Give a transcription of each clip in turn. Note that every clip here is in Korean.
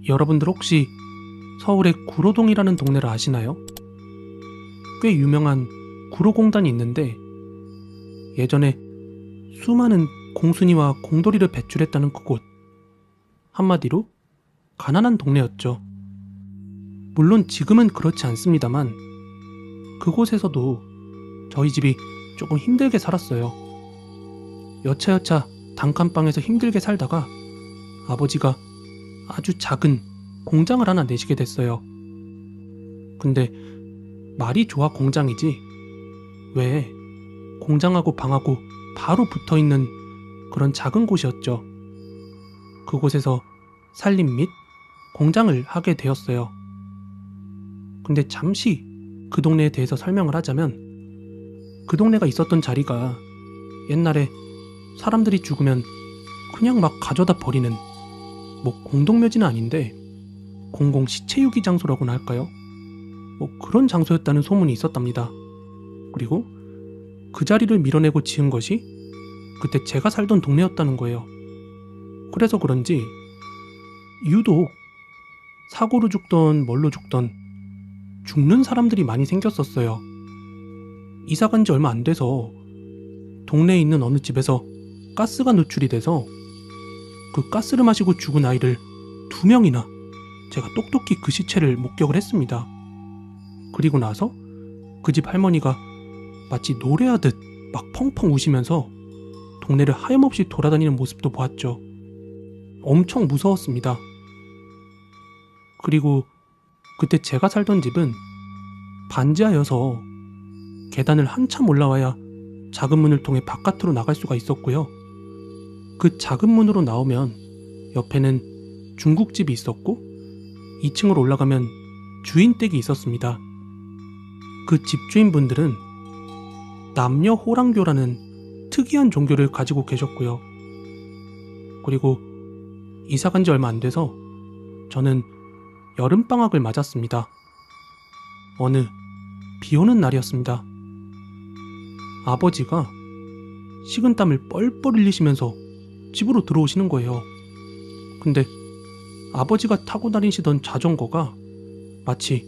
여러분들 혹시 서울의 구로동이라는 동네를 아시나요? 꽤 유명한 구로공단이 있는데 예전에 수많은 공순이와 공돌이를 배출했다는 그곳. 한마디로 가난한 동네였죠. 물론 지금은 그렇지 않습니다만 그곳에서도 저희 집이 조금 힘들게 살았어요. 여차여차 단칸방에서 힘들게 살다가 아버지가 아주 작은 공장을 하나 내시게 됐어요. 근데 말이 좋아 공장이지 왜 공장하고 방하고 바로 붙어있는 그런 작은 곳이었죠. 그곳에서 살림 및 공장을 하게 되었어요. 근데 잠시 그 동네에 대해서 설명을 하자면 그 동네가 있었던 자리가 옛날에 사람들이 죽으면 그냥 막 가져다 버리는 뭐 공동묘지는 아닌데 공공 시체 유기 장소라고나 할까요? 뭐 그런 장소였다는 소문이 있었답니다. 그리고 그 자리를 밀어내고 지은 것이 그때 제가 살던 동네였다는 거예요. 그래서 그런지 유독 사고로 죽던 뭘로 죽던 죽는 사람들이 많이 생겼었어요. 이사 간 지 얼마 안 돼서 동네에 있는 어느 집에서 가스가 누출이 돼서 그 가스를 마시고 죽은 아이를 2명이나 제가 똑똑히 그 시체를 목격을 했습니다. 그리고 나서 그 집 할머니가 마치 노래하듯 막 펑펑 우시면서 동네를 하염없이 돌아다니는 모습도 보았죠. 엄청 무서웠습니다. 그리고 그때 제가 살던 집은 반지하여서 계단을 한참 올라와야 작은 문을 통해 바깥으로 나갈 수가 있었고요. 그 작은 문으로 나오면 옆에는 중국집이 있었고 2층으로 올라가면 주인댁이 있었습니다. 그 집주인분들은 남녀 호랑교라는 특이한 종교를 가지고 계셨고요. 그리고 이사 간 지 얼마 안 돼서 저는 여름방학을 맞았습니다. 어느 비 오는 날이었습니다. 아버지가 식은땀을 뻘뻘 흘리시면서 집으로 들어오시는 거예요. 근데 아버지가 타고 다니시던 자전거가 마치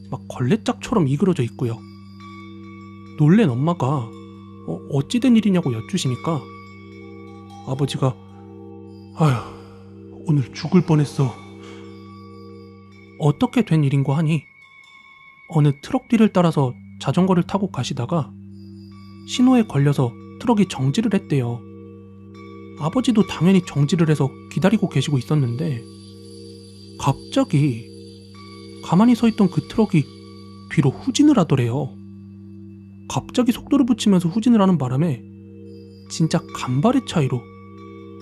막 걸레짝처럼 이그러져 있고요. 놀란 엄마가 어찌 된 일이냐고 여쭈시니까 아버지가 아휴 오늘 죽을 뻔했어. 어떻게 된 일인고 하니 어느 트럭 뒤를 따라서 자전거를 타고 가시다가 신호에 걸려서 트럭이 정지를 했대요. 아버지도 당연히 정지를 해서 기다리고 계시고 있었는데 갑자기 가만히 서 있던 그 트럭이 뒤로 후진을 하더래요. 갑자기 속도를 붙이면서 후진을 하는 바람에 진짜 간발의 차이로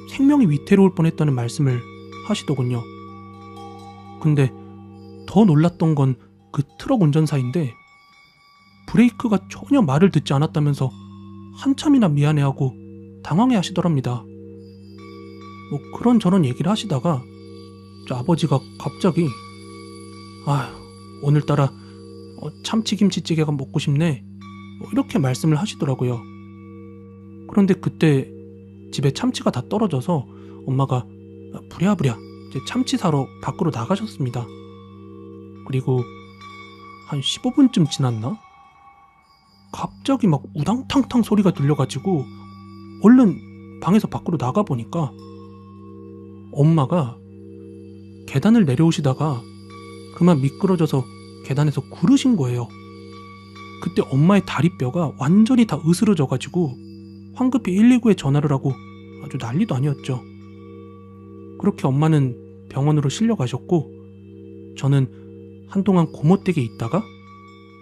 생명이 위태로울 뻔했다는 말씀을 하시더군요. 근데 더 놀랐던 건 그 트럭 운전사인데 브레이크가 전혀 말을 듣지 않았다면서 한참이나 미안해하고 당황해 하시더랍니다. 뭐 그런저런 얘기를 하시다가 아버지가 갑자기 오늘따라 참치김치찌개가 먹고 싶네 이렇게 말씀을 하시더라고요. 그런데 그때 집에 참치가 다 떨어져서 엄마가 부랴부랴 이제 참치 사러 밖으로 나가셨습니다. 그리고 한 15분쯤 지났나? 갑자기 막 우당탕탕 소리가 들려가지고 얼른 방에서 밖으로 나가보니까 엄마가 계단을 내려오시다가 그만 미끄러져서 계단에서 구르신 거예요. 그때 엄마의 다리뼈가 완전히 다 으스러져가지고 황급히 119에 전화를 하고 아주 난리도 아니었죠. 그렇게 엄마는 병원으로 실려가셨고 저는 한동안 고모댁에 있다가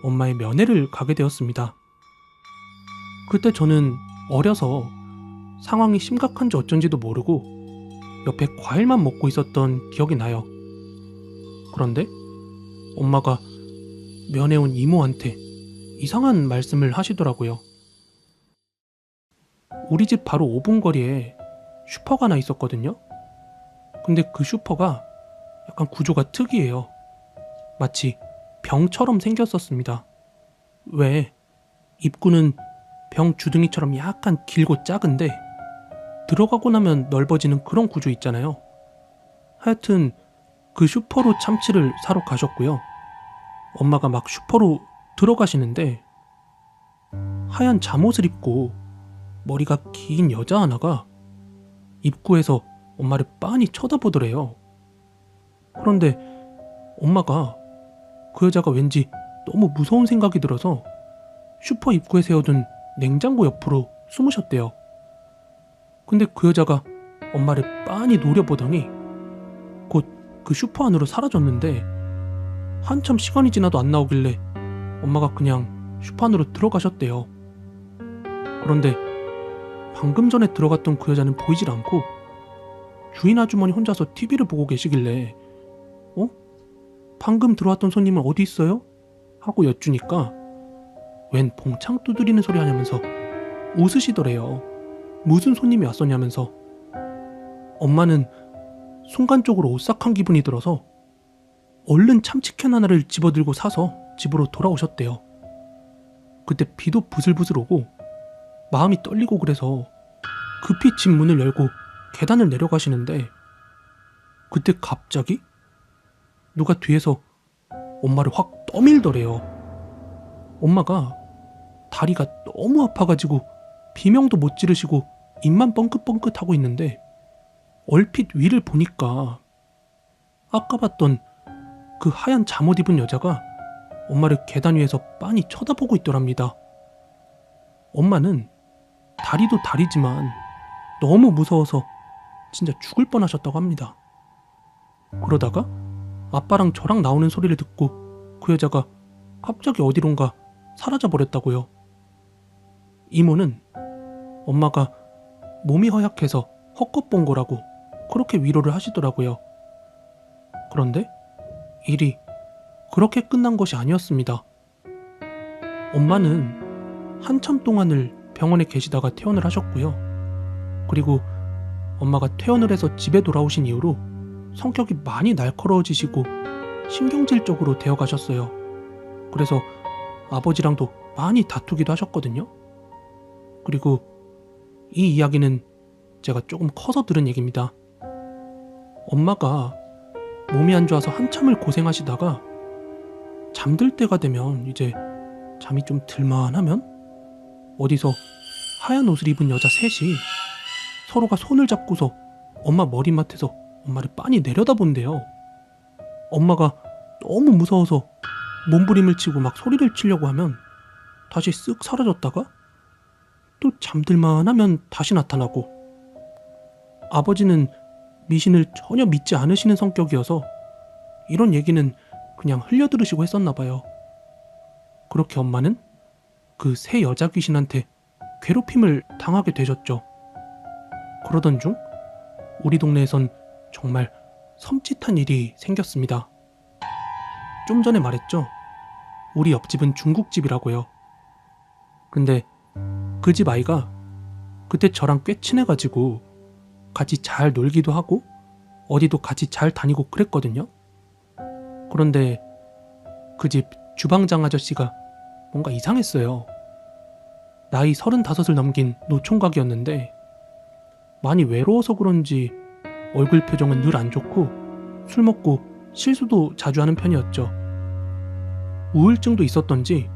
엄마의 면회를 가게 되었습니다. 그때 저는 어려서 상황이 심각한지 어쩐지도 모르고 옆에 과일만 먹고 있었던 기억이 나요. 그런데 엄마가 면회 온 이모한테 이상한 말씀을 하시더라고요. 우리 집 바로 5분 거리에 슈퍼가 하나 있었거든요. 근데 그 슈퍼가 약간 구조가 특이해요. 마치 병처럼 생겼었습니다. 왜 입구는 병 주둥이처럼 약간 길고 작은데 들어가고 나면 넓어지는 그런 구조 있잖아요. 하여튼 그 슈퍼로 참치를 사러 가셨고요. 엄마가 막 슈퍼로 들어가시는데 하얀 잠옷을 입고 머리가 긴 여자 하나가 입구에서 엄마를 빤히 쳐다보더래요. 그런데 엄마가 그 여자가 왠지 너무 무서운 생각이 들어서 슈퍼 입구에 세워둔 냉장고 옆으로 숨으셨대요. 근데 그 여자가 엄마를 빤히 노려보더니 곧 그 슈퍼 안으로 사라졌는데 한참 시간이 지나도 안 나오길래 엄마가 그냥 슈퍼 안으로 들어가셨대요. 그런데 방금 전에 들어갔던 그 여자는 보이질 않고 주인 아주머니 혼자서 TV를 보고 계시길래 방금 들어왔던 손님은 어디 있어요? 하고 여쭈니까 웬 봉창 두드리는 소리 하냐면서 웃으시더래요. 무슨 손님이 왔었냐면서. 엄마는 순간적으로 오싹한 기분이 들어서 얼른 참치캔 하나를 집어들고 사서 집으로 돌아오셨대요. 그때 비도 부슬부슬 오고 마음이 떨리고 그래서 급히 집 문을 열고 계단을 내려가시는데 그때 갑자기 누가 뒤에서 엄마를 확 떠밀더래요. 엄마가 다리가 너무 아파가지고 비명도 못 지르시고 입만 뻥긋뻥긋하고 있는데 얼핏 위를 보니까 아까 봤던 그 하얀 잠옷 입은 여자가 엄마를 계단 위에서 빤히 쳐다보고 있더랍니다. 엄마는 다리도 다리지만 너무 무서워서 진짜 죽을 뻔하셨다고 합니다. 그러다가 아빠랑 저랑 나오는 소리를 듣고 그 여자가 갑자기 어디론가 사라져버렸다고요. 이모는 엄마가 몸이 허약해서 헛것본 거라고 그렇게 위로를 하시더라고요. 그런데 일이 그렇게 끝난 것이 아니었습니다. 엄마는 한참 동안을 병원에 계시다가 퇴원을 하셨고요. 그리고 엄마가 퇴원을 해서 집에 돌아오신 이후로 성격이 많이 날카로워지시고 신경질적으로 되어 가셨어요. 그래서 아버지랑도 많이 다투기도 하셨거든요. 그리고 이 이야기는 제가 조금 커서 들은 얘기입니다. 엄마가 몸이 안 좋아서 한참을 고생하시다가 잠들 때가 되면 이제 잠이 좀 들만하면 어디서 하얀 옷을 입은 여자 셋이 서로가 손을 잡고서 엄마 머리맡에서 엄마를 빤히 내려다본대요. 엄마가 너무 무서워서 몸부림을 치고 막 소리를 치려고 하면 다시 쓱 사라졌다가 또 잠들만 하면 다시 나타나고, 아버지는 미신을 전혀 믿지 않으시는 성격이어서 이런 얘기는 그냥 흘려들으시고 했었나 봐요. 그렇게 엄마는 그 새 여자 귀신한테 괴롭힘을 당하게 되셨죠. 그러던 중 우리 동네에선 정말 섬찟한 일이 생겼습니다. 좀 전에 말했죠. 우리 옆집은 중국집이라고요. 근데 그 집 아이가 그때 저랑 꽤 친해가지고 같이 잘 놀기도 하고 어디도 같이 잘 다니고 그랬거든요. 그런데 그 집 주방장 아저씨가 뭔가 이상했어요. 나이 35을 넘긴 노총각이었는데 많이 외로워서 그런지 얼굴 표정은 늘 안 좋고 술 먹고 실수도 자주 하는 편이었죠. 우울증도 있었던지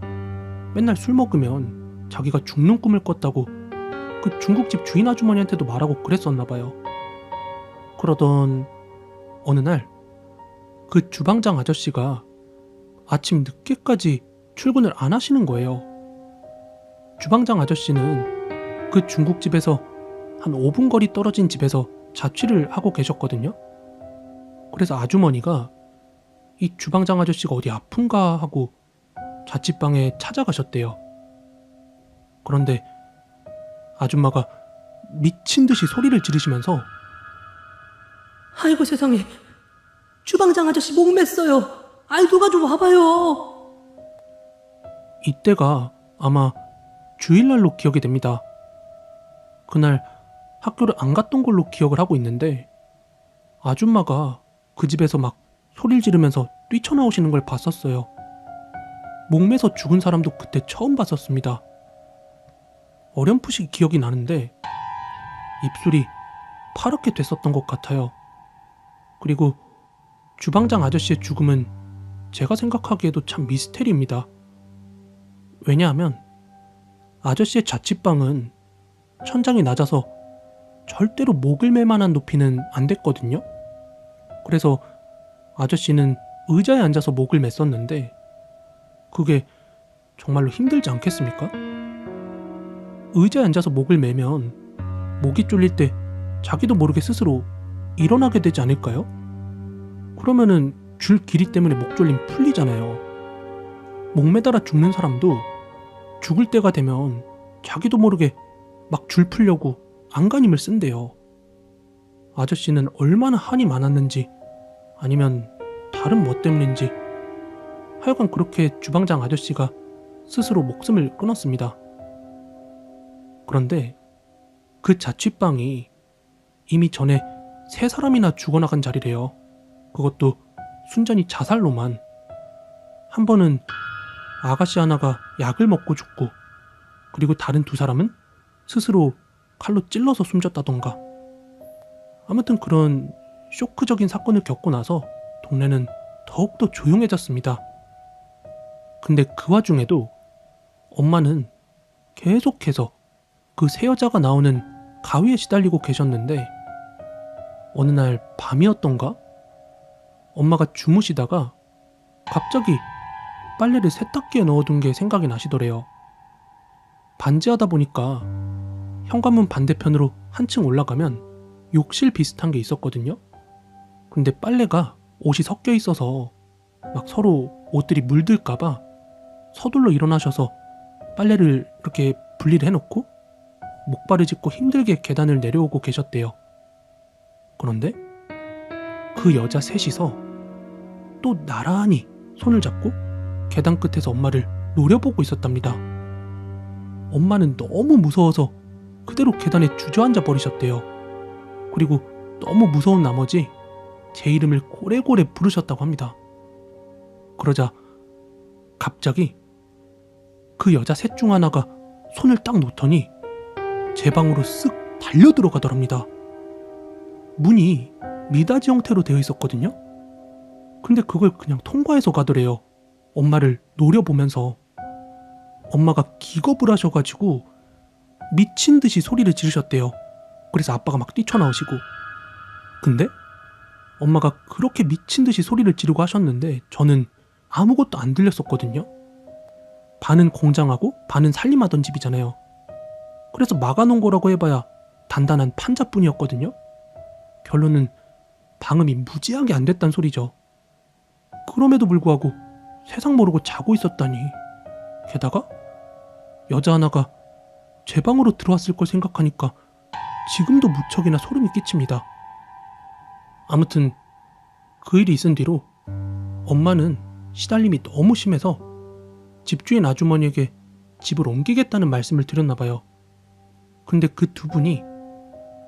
맨날 술 먹으면 자기가 죽는 꿈을 꿨다고 그 중국집 주인 아주머니한테도 말하고 그랬었나 봐요. 그러던 어느 날 그 주방장 아저씨가 아침 늦게까지 출근을 안 하시는 거예요. 주방장 아저씨는 그 중국집에서 한 5분 거리 떨어진 집에서 자취를 하고 계셨거든요. 그래서 아주머니가 이 주방장 아저씨가 어디 아픈가 하고 자취방에 찾아가셨대요. 그런데 아줌마가 미친 듯이 소리를 지르시면서 아이고 세상에, 주방장 아저씨 목 맸어요. 아이 누가 좀 와봐요. 이때가 아마 주일날로 기억이 됩니다. 그날 학교를 안 갔던 걸로 기억을 하고 있는데 아줌마가 그 집에서 막 소리를 지르면서 뛰쳐나오시는 걸 봤었어요. 목매서 죽은 사람도 그때 처음 봤었습니다. 어렴풋이 기억이 나는데 입술이 파랗게 됐었던 것 같아요. 그리고 주방장 아저씨의 죽음은 제가 생각하기에도 참 미스테리입니다. 왜냐하면 아저씨의 자취방은 천장이 낮아서 절대로 목을 맬 만한 높이는 안 됐거든요. 그래서 아저씨는 의자에 앉아서 목을 맸었는데 그게 정말로 힘들지 않겠습니까? 의자에 앉아서 목을 매면 목이 졸릴 때 자기도 모르게 스스로 일어나게 되지 않을까요? 그러면은 줄 길이 때문에 목졸림 풀리잖아요. 목 매달아 죽는 사람도 죽을 때가 되면 자기도 모르게 막 줄 풀려고 안간힘을 쓴대요. 아저씨는 얼마나 한이 많았는지 아니면 다른 뭐 때문인지 하여간 그렇게 주방장 아저씨가 스스로 목숨을 끊었습니다. 그런데 그 자취방이 이미 전에 3사람이나 죽어나간 자리래요. 그것도 순전히 자살로만. 한 번은 아가씨 하나가 약을 먹고 죽고, 그리고 다른 2사람은 스스로 칼로 찔러서 숨졌다던가. 아무튼 그런 쇼크적인 사건을 겪고 나서 동네는 더욱더 조용해졌습니다. 근데 그 와중에도 엄마는 계속해서 그 새 여자가 나오는 가위에 시달리고 계셨는데, 어느 날 밤이었던가? 엄마가 주무시다가 갑자기 빨래를 세탁기에 넣어둔 게 생각이 나시더래요. 반지하다 보니까 현관문 반대편으로 한층 올라가면 욕실 비슷한 게 있었거든요. 근데 빨래가 옷이 섞여 있어서 막 서로 옷들이 물들까봐 서둘러 일어나셔서 빨래를 이렇게 분리를 해놓고 목발을 짚고 힘들게 계단을 내려오고 계셨대요. 그런데 그 여자 셋이서 또 나란히 손을 잡고 계단 끝에서 엄마를 노려보고 있었답니다. 엄마는 너무 무서워서 그대로 계단에 주저앉아 버리셨대요. 그리고 너무 무서운 나머지 제 이름을 고래고래 부르셨다고 합니다. 그러자 갑자기 그 여자 셋 중 하나가 손을 딱 놓더니 제 방으로 쓱 달려들어가더랍니다. 문이 미닫이 형태로 되어 있었거든요. 근데 그걸 그냥 통과해서 가더래요. 엄마를 노려보면서. 엄마가 기겁을 하셔가지고 미친 듯이 소리를 지르셨대요. 그래서 아빠가 막 뛰쳐나오시고. 근데 엄마가 그렇게 미친 듯이 소리를 지르고 하셨는데 저는 아무것도 안 들렸었거든요. 반은 공장하고 반은 살림하던 집이잖아요. 그래서 막아놓은 거라고 해봐야 단단한 판자뿐이었거든요. 결론은 방음이 무지하게 안 됐단 소리죠. 그럼에도 불구하고 세상 모르고 자고 있었다니. 게다가 여자 하나가 제 방으로 들어왔을 걸 생각하니까 지금도 무척이나 소름이 끼칩니다. 아무튼 그 일이 있은 뒤로 엄마는 시달림이 너무 심해서 집주인 아주머니에게 집을 옮기겠다는 말씀을 드렸나봐요. 근데 그 2분이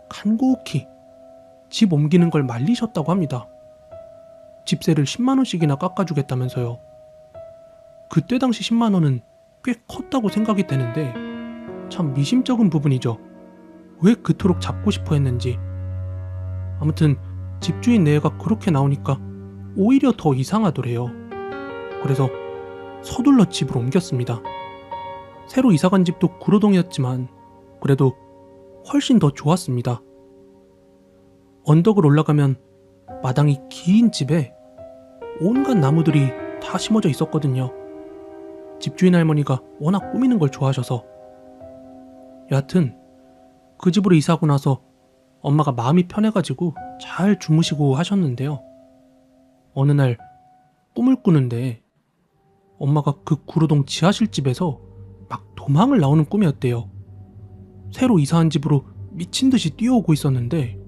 간곡히 집 옮기는 걸 말리셨다고 합니다. 집세를 10만원씩이나 깎아주겠다면서요. 그때 당시 10만원은 꽤 컸다고 생각이 되는데 참 미심쩍은 부분이죠. 왜 그토록 잡고 싶어 했는지. 아무튼 집주인 내외가 그렇게 나오니까 오히려 더 이상하더래요. 그래서 서둘러 집을 옮겼습니다. 새로 이사간 집도 구로동이었지만 그래도 훨씬 더 좋았습니다. 언덕을 올라가면 마당이 긴 집에 온갖 나무들이 다 심어져 있었거든요. 집주인 할머니가 워낙 꾸미는 걸 좋아하셔서. 여하튼 그 집으로 이사하고 나서 엄마가 마음이 편해가지고 잘 주무시고 하셨는데요. 어느 날 꿈을 꾸는데 엄마가 그 구로동 지하실집에서 막 도망을 나오는 꿈이었대요. 새로 이사한 집으로 미친듯이 뛰어오고 있었는데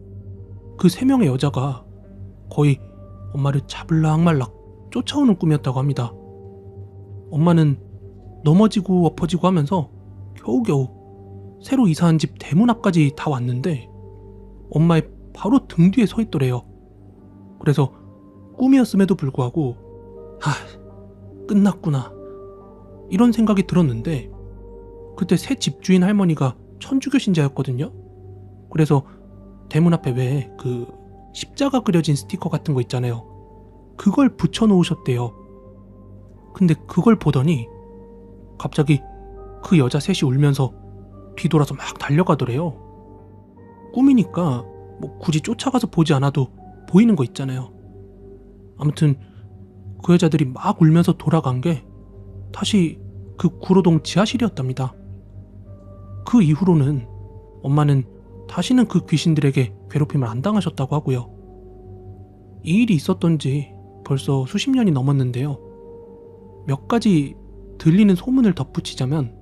그 3명의 여자가 거의 엄마를 잡을락 말락 쫓아오는 꿈이었다고 합니다. 엄마는 넘어지고 엎어지고 하면서 겨우겨우 새로 이사한 집 대문 앞까지 다 왔는데 엄마의 바로 등 뒤에 서 있더래요. 그래서 꿈이었음에도 불구하고 끝났구나 이런 생각이 들었는데 그때 새 집주인 할머니가 천주교 신자였거든요. 그래서 대문 앞에 왜 그 십자가 그려진 스티커 같은 거 있잖아요. 그걸 붙여놓으셨대요. 근데 그걸 보더니 갑자기 그 여자 셋이 울면서 뒤돌아서 막 달려가더래요. 꿈이니까 뭐 굳이 쫓아가서 보지 않아도 보이는 거 있잖아요. 아무튼 그 여자들이 막 울면서 돌아간 게 다시 그 구로동 지하실이었답니다. 그 이후로는 엄마는 다시는 그 귀신들에게 괴롭힘을 안 당하셨다고 하고요. 이 일이 있었던 지 벌써 수십 년이 넘었는데요. 몇 가지 들리는 소문을 덧붙이자면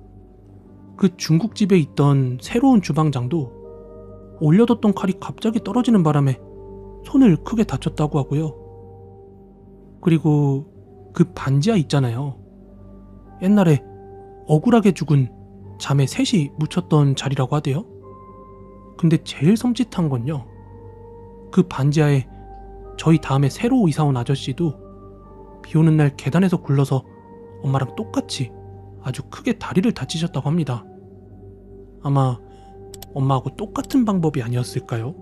그 중국집에 있던 새로운 주방장도 올려뒀던 칼이 갑자기 떨어지는 바람에 손을 크게 다쳤다고 하고요. 그리고 그 반지하 있잖아요. 옛날에 억울하게 죽은 자매 셋이 묻혔던 자리라고 하대요. 근데 제일 섬찟한 건요, 그 반지하에 저희 다음에 새로 이사온 아저씨도 비 오는 날 계단에서 굴러서 엄마랑 똑같이 아주 크게 다리를 다치셨다고 합니다. 아마 엄마하고 똑같은 방법이 아니었을까요?